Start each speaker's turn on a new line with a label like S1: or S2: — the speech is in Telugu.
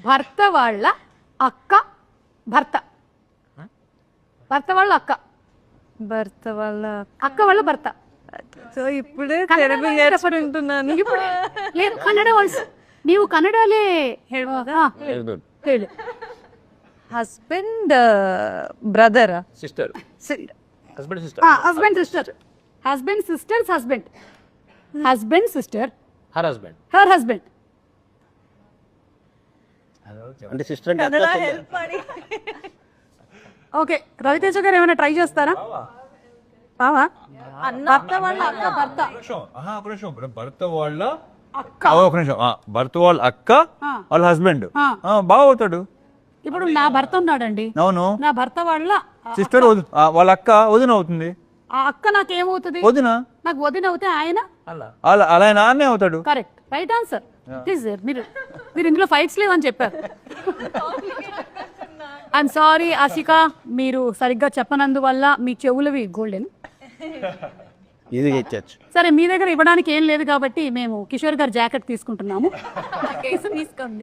S1: భర్త వాళ్ళ అక్క భర్త భర్త వాళ్ళ అక్క
S2: భర్త వాళ్ళ
S1: అక్క వాళ్ళ భర్త
S2: సో ఇప్పుడే తెలుగు నేర్చుకుంటున్నాను.
S1: లేదు కన్నడ వాయిస్ ನೀವು ಕನ್ನಡಲೇ ಹೇಳಿ.
S2: Husband brother
S3: sister husband sister
S1: husband sister husband sister's husband husband sister
S3: her husband
S1: her husband.
S3: అంటే సిస్టర్ అంటే అక్క చెల్లెలు.
S1: ఓకే రవితేజ గారు ఏమైనా ట్రై చేస్తారా? బావా భర్త వాళ్ళ అక్క భర్త
S4: ఒక నిమిషం భర్త వాళ్ళ ఒక నిమిషం భర్త వాళ్ళ అక్క వాళ్ళ హస్బెండ్ బాగా అవుతాడు.
S1: ఇప్పుడు నా భర్త ఉన్నాడండి,
S4: అవును
S1: నా భర్త వాళ్ళ
S4: సిస్టర్ వాళ్ళ అక్క వదిన అవుతుంది.
S1: ఆ అక్క నాకేమవుతుంది?
S4: వదిన.
S1: నాకు వదిన అవుతే ఆయన
S4: అలా నాన్నే అవుతాడు.
S1: Correct, right answer. ప్లీజ్ మీరు మీరు ఇందులో ఫైట్స్ లేవని చెప్పారు. ఐఎమ్ సారీ ఆశిక, మీరు సరిగ్గా చెప్పనందువల్ల మీ చెవులవి గోల్డెన్.
S3: ఇది ఇచ్చచ్చు.
S1: సరే మీ దగ్గర ఇవ్వడానికి ఏం లేదు కాబట్టి మేము కిషోర్ గారి జాకెట్ తీసుకుంటున్నాము. తీసుకోండి.